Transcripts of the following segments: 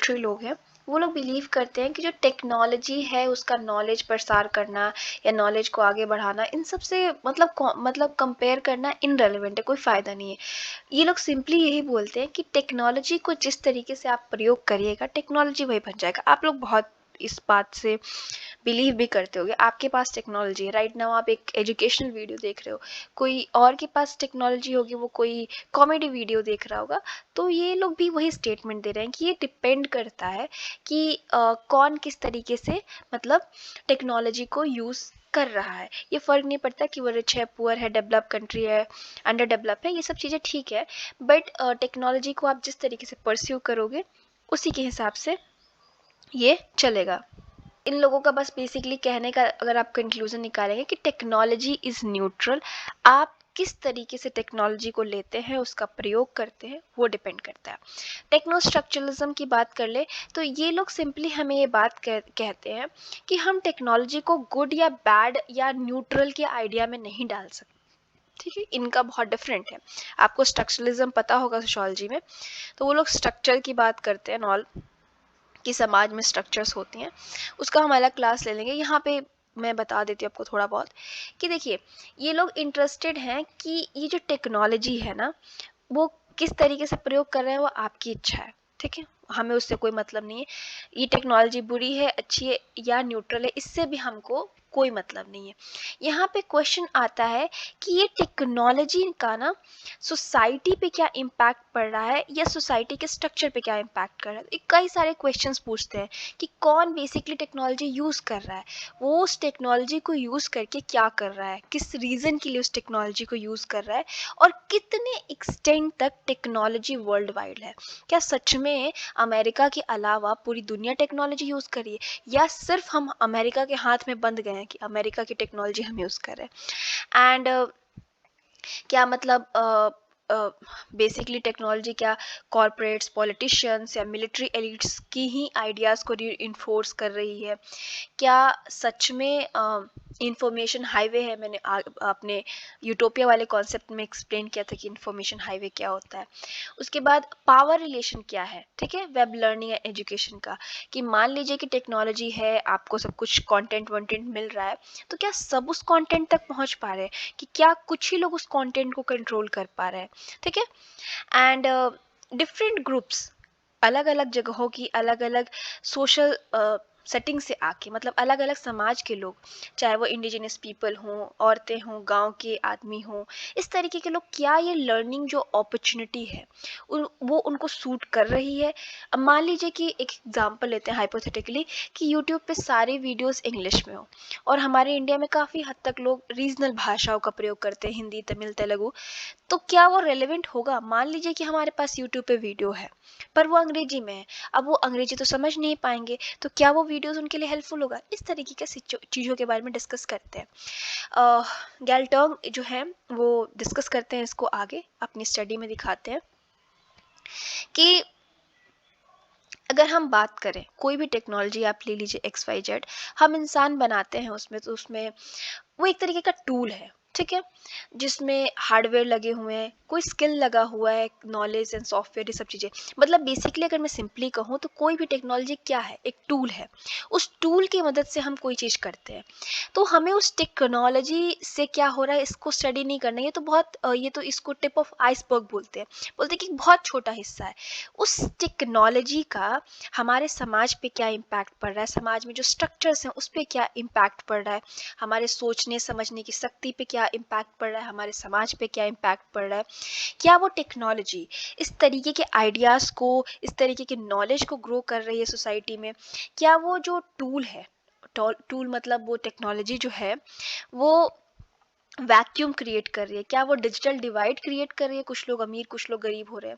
Military लोग हैं वो लोग बिलीव करते हैं कि जो टेक्नोलॉजी है उसका नॉलेज प्रसार करना या नॉलेज को आगे बढ़ाना इन सब से मतलब कंपेयर करना इनरेलेवेंट है, कोई फ़ायदा नहीं है। ये लोग सिंपली यही बोलते हैं कि टेक्नोलॉजी को जिस तरीके से आप प्रयोग करिएगा टेक्नोलॉजी वही बन जाएगा। आप लोग बहुत इस बात से बिलीव भी करते होगे। आपके पास टेक्नोलॉजी है, राइट नाउ आप एक एजुकेशनल वीडियो देख रहे हो, कोई और के पास टेक्नोलॉजी होगी, वो कोई कॉमेडी वीडियो देख रहा होगा। तो ये लोग भी वही स्टेटमेंट दे रहे हैं कि ये डिपेंड करता है कि कौन किस तरीके से मतलब टेक्नोलॉजी को यूज़ कर रहा है। ये फ़र्क नहीं पड़ता कि वो रिच है, पुअर है, डेवलप कंट्री है, अंडर डेवलप है, ये सब चीज़ें ठीक है। बट टेक्नोलॉजी को आप जिस तरीके से परस्यू करोगे उसी के हिसाब से ये चलेगा। इन लोगों का बस बेसिकली कहने का अगर आप कंक्लूजन निकालेंगे कि टेक्नोलॉजी इज़ न्यूट्रल, आप किस तरीके से टेक्नोलॉजी को लेते हैं, उसका प्रयोग करते हैं, वो डिपेंड करता है। टेक्नो स्ट्रक्चरलिज्म की बात कर ले तो ये लोग सिंपली हमें ये बात कहते हैं कि हम टेक्नोलॉजी को गुड या बैड या न्यूट्रल के आइडिया में नहीं डाल सकते। ठीक है, इनका बहुत डिफरेंट है। आपको स्ट्रक्चरलिज्म पता होगा सोशोलॉजी में, तो वो लोग स्ट्रक्चर की बात करते हैं नॉल कि समाज में स्ट्रक्चर्स होती हैं, उसका हम अलग क्लास ले लेंगे। यहाँ पे मैं बता देती हूँ आपको थोड़ा बहुत कि देखिए ये लोग इंटरेस्टेड हैं कि ये जो टेक्नोलॉजी है ना वो किस तरीके से प्रयोग कर रहे हैं, वो आपकी इच्छा है। ठीक है, हमें उससे कोई मतलब नहीं है। ये टेक्नोलॉजी बुरी है, अच्छी है या न्यूट्रल है, इससे भी हमको कोई मतलब नहीं है। यहाँ पे क्वेश्चन आता है कि ये टेक्नोलॉजी का ना सोसाइटी पे क्या इम्पैक्ट पड़ रहा है या सोसाइटी के स्ट्रक्चर पे क्या इम्पैक्ट कर रहा है। ये कई सारे क्वेश्चंस पूछते हैं कि कौन बेसिकली टेक्नोलॉजी यूज़ कर रहा है, वो उस टेक्नोलॉजी को यूज़ करके क्या कर रहा है, किस रीज़न के लिए उस टेक्नोलॉजी को यूज़ कर रहा है, और कितने एक्सटेंड तक टेक्नोलॉजी वर्ल्ड वाइड है। क्या सच में अमेरिका के अलावा पूरी दुनिया टेक्नोलॉजी यूज़ करी है या सिर्फ हम अमेरिका के हाथ में बंद गए हैं कि अमेरिका की टेक्नोलॉजी हम यूज़ कर रहे हैं। एंड क्या मतलब बेसिकली टेक्नोलॉजी क्या कॉरपोरेट्स, पॉलिटिशियंस या मिलिट्री एलिट्स की ही आइडियाज़ को रीइंफोर्स कर रही है। क्या सच में इंफॉर्मेशन हाईवे है। मैंने अपने यूटोपिया वाले कॉन्सेप्ट में एक्सप्लेन किया था कि इंफॉर्मेशन हाईवे क्या होता है। उसके बाद पावर रिलेशन क्या है, ठीक है, वेब लर्निंग एंड एजुकेशन का, कि मान लीजिए कि टेक्नोलॉजी है, आपको सब कुछ कंटेंट वंटेंट मिल रहा है, तो क्या सब उस कंटेंट तक पहुंच पा रहे हैं कि क्या कुछ ही लोग उस कंटेंट को कंट्रोल कर पा रहे हैं। ठीक है, एंड डिफरेंट ग्रुप्स, अलग अलग जगहों की अलग अलग सोशल सेटिंग से आके, मतलब अलग अलग समाज के लोग, चाहे वो इंडिजिनस पीपल हों, औरतें हों, गांव के आदमी हों, इस तरीके के लोग, क्या ये लर्निंग जो अपॉर्चुनिटी है वो उनको सूट कर रही है। अब मान लीजिए कि एक एग्जांपल लेते हैं हाइपोथेटिकली कि यूट्यूब पे सारे वीडियोस इंग्लिश में हो और हमारे इंडिया में काफ़ी हद तक लोग रीजनल भाषाओं का प्रयोग करते हैं, हिंदी, तमिल, तेलुगु, तो क्या वो रेलेवेंट होगा। मान लीजिए कि हमारे पास यूट्यूब पे वीडियो है पर वो अंग्रेजी में है, अब वो अंग्रेजी तो समझ नहीं पाएंगे, तो क्या वो वीडियोस उनके लिए हेल्पफुल होगा। इस तरीके के चीज़ों के बारे में डिस्कस करते हैं। गैल्टर्म जो है वो डिस्कस करते हैं इसको, आगे अपनी स्टडी में दिखाते हैं कि अगर हम बात करें कोई भी टेक्नोलॉजी आप ले लीजिए XYZ, हम इंसान बनाते हैं उसमें, तो उसमें वो एक तरीके का टूल है, ठीक है, जिसमें हार्डवेयर लगे हुए हैं, कोई स्किल लगा हुआ है, नॉलेज एंड सॉफ्टवेयर, ये सब चीज़ें। मतलब बेसिकली अगर मैं सिंपली कहूँ तो कोई भी टेक्नोलॉजी क्या है, एक टूल है। उस टूल की मदद से हम कोई चीज़ करते हैं, तो हमें उस टेक्नोलॉजी से क्या हो रहा है इसको स्टडी नहीं करना। ये तो बहुत ये तो इसको टिप ऑफ आइसबर्ग बोलते हैं, बोलते हैं कि बहुत छोटा हिस्सा है। उस टेक्नोलॉजी का हमारे समाज पे क्या इम्पैक्ट पड़ रहा है, समाज में जो स्ट्रक्चर्स हैं उस पर क्या इम्पैक्ट पड़ रहा है, हमारे सोचने समझने की शक्ति पे क्या इम्पैक्ट पड़ रहा है, हमारे समाज पे क्या इम्पैक्ट पड़ रहा है। क्या वो टेक्नोलॉजी इस तरीके के आइडियाज़ को, इस तरीके के नॉलेज को ग्रो कर रही है सोसाइटी में। क्या वो जो टूल है, टूल मतलब वो टेक्नोलॉजी जो है वो वैक्यूम क्रिएट कर रही है, क्या वो डिजिटल डिवाइड क्रिएट कर रही है, कुछ लोग अमीर कुछ लोग गरीब हो रहे हैं।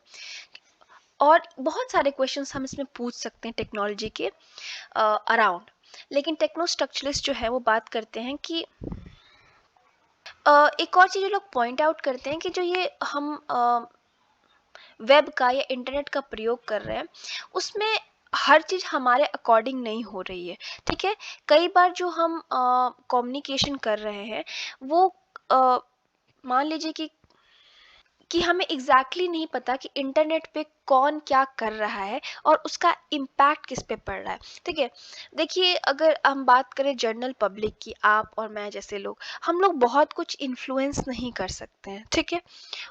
और बहुत सारे क्वेश्चंस हम इसमें पूछ सकते हैं टेक्नोलॉजी के अराउंड। लेकिन टेक्नो स्ट्रक्चरलिस्ट जो है वो बात करते हैं कि एक और चीज़ लोग पॉइंट आउट करते हैं कि जो ये हम वेब का या इंटरनेट का प्रयोग कर रहे हैं उसमें हर चीज़ हमारे अकॉर्डिंग नहीं हो रही है। ठीक है, कई बार जो हम कम्युनिकेशन कर रहे हैं वो मान लीजिए कि हमें एग्जैक्टली नहीं पता कि इंटरनेट पे कौन क्या कर रहा है और उसका इम्पैक्ट किस पे पड़ रहा है। ठीक है, देखिए अगर हम बात करें जनरल पब्लिक की, आप और मैं जैसे लोग, हम लोग बहुत कुछ इन्फ्लुएंस नहीं कर सकते हैं। ठीक है,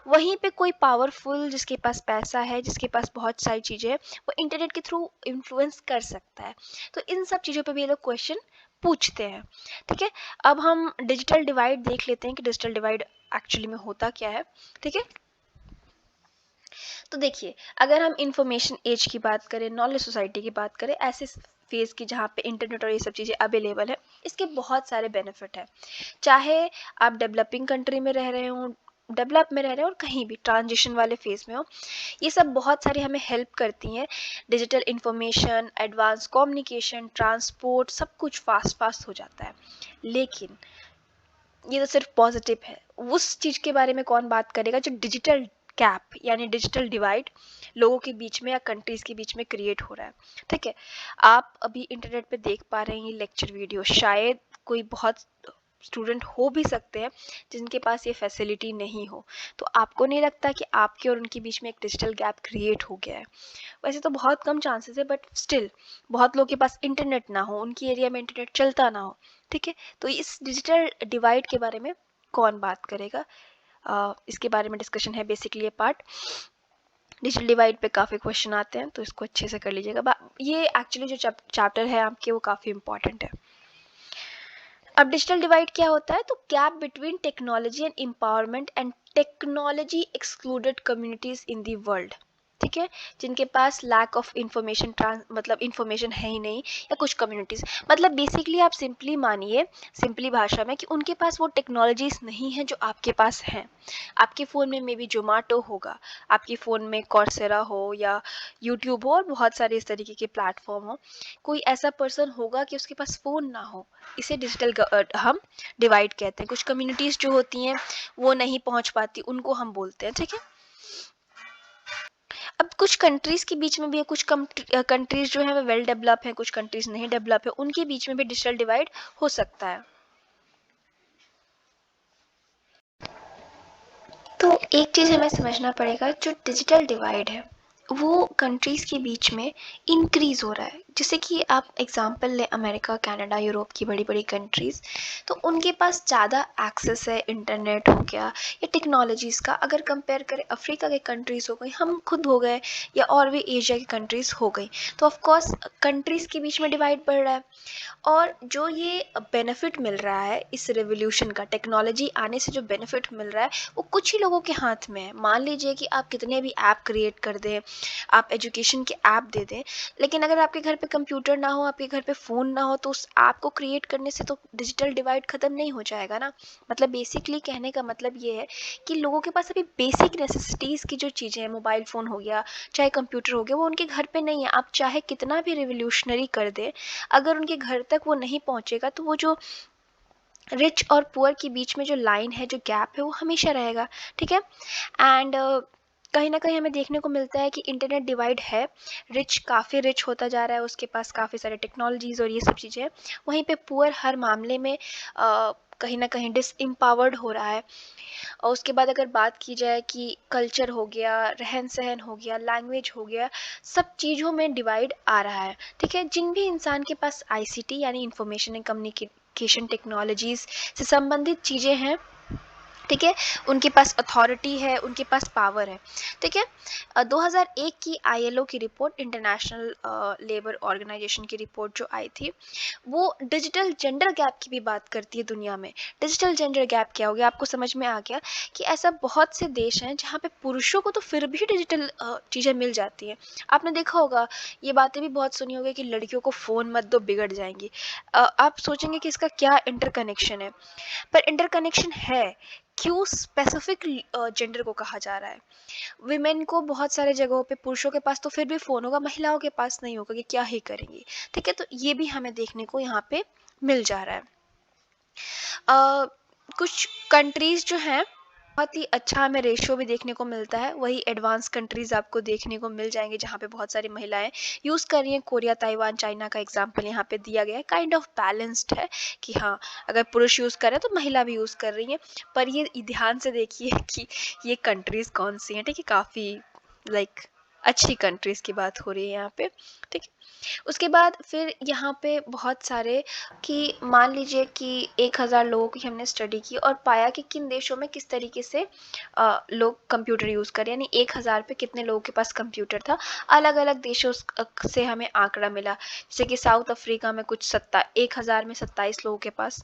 वहीं पे कोई पावरफुल जिसके पास पैसा है, जिसके पास बहुत सारी चीज़ें हैं, वो इंटरनेट के थ्रू इन्फ्लुएंस कर सकता है। तो इन सब चीज़ों पे भी ये लोग क्वेश्चन पूछते हैं। ठीक है, अब हम डिजिटल डिवाइड देख लेते हैं कि डिजिटल डिवाइड एक्चुअली में होता क्या है। ठीक है, तो देखिए अगर हम इंफॉर्मेशन एज की बात करें, नॉलेज सोसाइटी की बात करें, ऐसे फेज की जहाँ पे इंटरनेट और ये सब चीज़ें अवेलेबल है, इसके बहुत सारे बेनिफिट हैं। चाहे आप डेवलपिंग कंट्री में रह रहे हो, डेवलप में रह रहे हो, और कहीं भी ट्रांजिशन वाले फेज में हो, ये सब बहुत सारी हमें हेल्प करती हैं। Digital information, advance communication, transport, सब कुछ फास्ट फास्ट हो जाता है। लेकिन ये तो सिर्फ पॉजिटिव है। उस चीज़ के बारे में कौन बात करेगा जो डिजिटल गैप यानी डिजिटल डिवाइड लोगों के बीच में या कंट्रीज़ के बीच में क्रिएट हो रहा है। ठीक है, आप अभी इंटरनेट पे देख पा रहे हैं ये लेक्चर वीडियो, शायद कोई बहुत स्टूडेंट हो भी सकते हैं जिनके पास ये फैसिलिटी नहीं हो। तो आपको नहीं लगता कि आपके और उनके बीच में एक डिजिटल गैप क्रिएट हो गया है? वैसे तो बहुत कम चांसेस है, बट स्टिल बहुत लोगों के पास इंटरनेट ना हो, उनकी एरिया में इंटरनेट चलता ना हो। ठीक है, तो इस डिजिटल डिवाइड के बारे में कौन बात करेगा? इसके बारे में डिस्कशन है बेसिकली ये पार्ट। डिजिटल डिवाइड पे काफ़ी क्वेश्चन आते हैं, तो इसको अच्छे से कर लीजिएगा। ये एक्चुअली जो चैप्टर है आपके वो काफ़ी इंपॉर्टेंट है। अब डिजिटल डिवाइड क्या होता है? तो gap between technology and empowerment and technology excluded communities in the world. ठीक है, जिनके पास लैक ऑफ इंफॉर्मेशन, मतलब इंफॉर्मेशन है ही नहीं, या कुछ कम्युनिटीज़, मतलब बेसिकली आप सिंपली मानिए, सिंपली भाषा में, कि उनके पास वो टेक्नोलॉजीज नहीं है जो आपके पास हैं। आपके फ़ोन में मे बी जोमेटो होगा, आपके फ़ोन में कॉर्सेरा हो या यूट्यूब हो, और बहुत सारे इस तरीके के प्लेटफॉर्म हो। कोई ऐसा पर्सन होगा कि उसके पास फ़ोन ना हो। इसे डिजिटल हम डिवाइड कहते हैं। कुछ कम्युनिटीज़ जो होती हैं वो नहीं पहुंच पाती, उनको हम बोलते हैं। ठीक है, अब कुछ कंट्रीज़ के बीच में भी है, कुछ कंट्रीज़ जो है वो वेल डेवलप है, कुछ कंट्रीज़ नहीं डेवलप है, उनके बीच में भी डिजिटल डिवाइड हो सकता है। तो एक चीज़ हमें समझना पड़ेगा, जो डिजिटल डिवाइड है वो कंट्रीज़ के बीच में इंक्रीज़ हो रहा है। जैसे कि आप एग्जांपल लें, अमेरिका, कनाडा, यूरोप की बड़ी बड़ी कंट्रीज़, तो उनके पास ज़्यादा एक्सेस है, इंटरनेट हो गया या टेक्नोलॉजीज़ का। अगर कंपेयर करें अफ्रीका के कंट्रीज़ हो गई, हम खुद हो गए, या और भी एशिया की कंट्रीज़ हो गई, तो ऑफकोर्स कंट्रीज़ के बीच में डिवाइड बढ़ रहा है। और जो ये बेनिफिट मिल रहा है इस रेवोल्यूशन का, टेक्नोलॉजी आने से जो बेनिफिट मिल रहा है, वो कुछ ही लोगों के हाथ में है। मान लीजिए कि आप कितने भी ऐप क्रिएट कर दें, आप एजुकेशन के ऐप दे दें, लेकिन अगर आपके घर पे कंप्यूटर ना हो, आपके घर पे फ़ोन ना हो, तो उस ऐप को क्रिएट करने से तो डिजिटल डिवाइड ख़त्म नहीं हो जाएगा ना। मतलब बेसिकली कहने का मतलब ये है कि लोगों के पास अभी बेसिक नेसेसिटीज़ की जो चीज़ें हैं, मोबाइल फ़ोन हो गया, चाहे कंप्यूटर हो गया, वो उनके घर पे नहीं है। आप चाहे कितना भी रिवोल्यूशनरी कर दें, अगर उनके घर तक वो नहीं पहुंचेगा, तो वो जो रिच और पुअर के बीच में जो लाइन है, जो गैप है, वो हमेशा रहेगा। ठीक है, एंड कहीं ना कहीं हमें देखने को मिलता है कि इंटरनेट डिवाइड है। रिच काफ़ी रिच होता जा रहा है, उसके पास काफ़ी सारे टेक्नोलॉजीज़ और ये सब चीज़ें हैं। वहीं पे पुअर हर मामले में कहीं ना कहीं डिसएम्पावर्ड हो रहा है। और उसके बाद अगर बात की जाए कि कल्चर हो गया, रहन सहन हो गया, लैंग्वेज हो गया, सब चीज़ों में डिवाइड आ रहा है। ठीक है, जिन भी इंसान के पास आईसीटी यानी इंफॉर्मेशन एंड कम्युनिकेशन टेक्नोलॉजीज़ से संबंधित चीज़ें हैं, ठीक है, उनके पास अथॉरिटी है, उनके पास पावर है। ठीक है, 2001 की आईएलओ की रिपोर्ट, इंटरनेशनल लेबर ऑर्गेनाइजेशन की रिपोर्ट जो आई थी, वो डिजिटल जेंडर गैप की भी बात करती है दुनिया में। डिजिटल जेंडर गैप क्या हो गया, आपको समझ में आ गया कि ऐसा बहुत से देश हैं जहाँ पे पुरुषों को तो फिर भी डिजिटल चीज़ें मिल जाती हैं। आपने देखा होगा, ये बातें भी बहुत सुनी होगी कि लड़कियों को फ़ोन मत दो, बिगड़ जाएंगी। आप सोचेंगे कि इसका क्या इंटरकनेक्शन है, पर इंटरकनेक्शन है। क्यों स्पेसिफिक जेंडर को कहा जा रहा है? विमेन को बहुत सारे जगहों पे, पुरुषों के पास तो फिर भी फ़ोन होगा, महिलाओं के पास नहीं होगा, कि क्या ही करेंगी। ठीक है, तो ये भी हमें देखने को यहाँ पे मिल जा रहा है। कुछ कंट्रीज़ जो हैं बहुत ही अच्छा हमें रेशियो भी देखने को मिलता है। वही एडवांस कंट्रीज़ आपको देखने को मिल जाएँगे जहाँ पे बहुत सारी महिलाएँ यूज़ कर रही हैं। कोरिया, ताइवान, चाइना का एग्ज़ाम्पल यहाँ पे दिया गया है। काइंड ऑफ बैलेंस्ड है कि हाँ, अगर पुरुष यूज़ कर रहे हैं तो महिला भी यूज़ कर रही हैं। पर ये ध्यान से देखिए कि ये कंट्रीज़ कौन-सी हैं, ठीक है? काफ़ी लाइक अच्छी कंट्रीज़ की बात हो रही है यहाँ पे, ठीक है? उसके बाद फिर यहाँ पे बहुत सारे कि मान लीजिए कि 1000 लोगों की हमने स्टडी की और पाया कि किन देशों में किस तरीके से लोग कंप्यूटर यूज़ करें, यानी 1000 पे कितने लोगों के पास कंप्यूटर था। अलग अलग देशों से हमें आंकड़ा मिला, जैसे कि साउथ अफ्रीका में कुछ 1000 में 27 लोगों के पास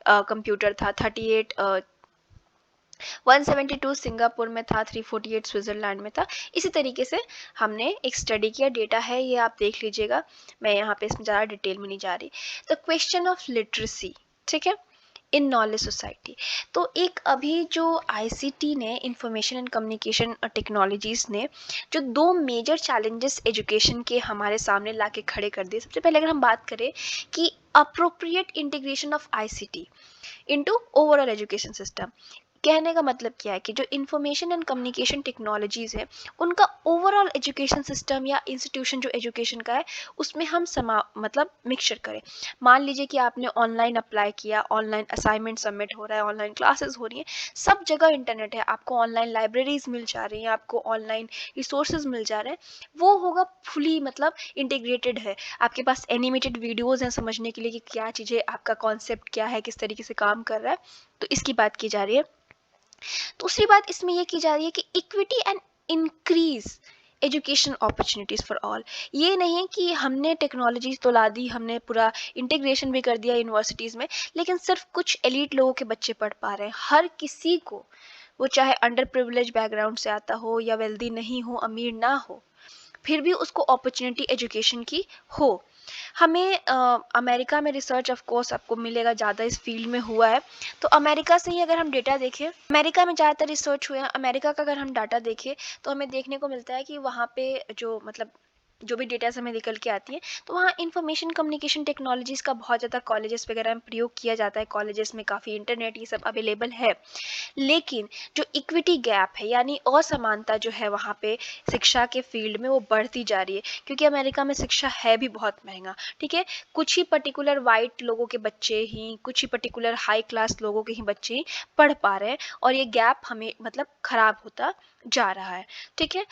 कंप्यूटर था, 38 172 सिंगापुर में था, 348 स्विट्जरलैंड में था। इसी तरीके से हमने एक स्टडी किया, डेटा है ये, आप देख लीजिएगा। मैं यहाँ पे इसमें ज़्यादा डिटेल में नहीं जा रही। द क्वेश्चन ऑफ लिटरेसी, ठीक है, इन नॉलेज सोसाइटी। तो एक अभी जो आईसीटी ने, इंफॉर्मेशन एंड कम्युनिकेशन टेक्नोलॉजीज ने, जो दो मेजर चैलेंजेस एजुकेशन के हमारे सामने ला के खड़े कर दिए। सबसे पहले अगर हम बात करें कि appropriate integration of ICT into overall education system, कहने का मतलब क्या है कि जो इंफॉर्मेशन एंड कम्युनिकेशन टेक्नोलॉजीज़ है उनका ओवरऑल एजुकेशन सिस्टम या इंस्टीट्यूशन जो एजुकेशन का है उसमें हम मतलब मिक्सचर करें। मान लीजिए कि आपने ऑनलाइन अप्लाई किया, ऑनलाइन असाइनमेंट सबमिट हो रहा है, ऑनलाइन क्लासेस हो रही हैं, सब जगह इंटरनेट है, आपको ऑनलाइन लाइब्रेरीज मिल जा रही हैं, आपको ऑनलाइन रिसोर्सेज मिल जा रहे हैं। वो होगा फुली मतलब इंटीग्रेटेड है, आपके पास एनिमेटेड वीडियोज़ हैं समझने के लिए कि क्या चीज़ें, आपका कॉन्सेप्ट क्या है, किस तरीके से काम कर रहा है। तो इसकी बात की जा रही है। दूसरी बात इसमें यह की जा रही है कि equity and increase education opportunities for all. ये नहीं कि हमने टेक्नोलॉजी तो ला दी, हमने पूरा इंटीग्रेशन भी कर दिया यूनिवर्सिटीज़ में, लेकिन सिर्फ कुछ एलीट लोगों के बच्चे पढ़ पा रहे हैं। हर किसी को, वो चाहे अंडर प्रिविलेज बैकग्राउंड से आता हो या वेल्दी नहीं हो, अमीर ना हो, फिर भी उसको अपॉर्चुनिटी एजुकेशन की हो। हमें अमेरिका में रिसर्च ऑफ कोर्स आपको मिलेगा, ज़्यादा इस फील्ड में हुआ है। तो अमेरिका से ही अगर हम डेटा देखें, अमेरिका में ज़्यादातर रिसर्च हुए हैं। अमेरिका का अगर हम डाटा देखें तो हमें देखने को मिलता है कि वहाँ पे जो मतलब जो भी डेटा हमें निकल के आती है, तो वहाँ इंफॉर्मेशन कम्युनिकेशन टेक्नोलॉजीज़ का बहुत ज़्यादा कॉलेजेस वगैरह में प्रयोग किया जाता है। कॉलेजेस में काफ़ी इंटरनेट ये सब अवेलेबल है। लेकिन जो इक्विटी गैप है, यानी असमानता जो है वहाँ पे शिक्षा के फील्ड में, वो बढ़ती जा रही है, क्योंकि अमेरिका में शिक्षा है भी बहुत महंगा, ठीक है। कुछ ही पर्टिकुलर वाइट लोगों के बच्चे ही, कुछ ही पर्टिकुलर हाई क्लास लोगों के ही बच्चे ही पढ़ पा रहे हैं, और ये गैप हमें मतलब खराब होता जा रहा है, ठीक है।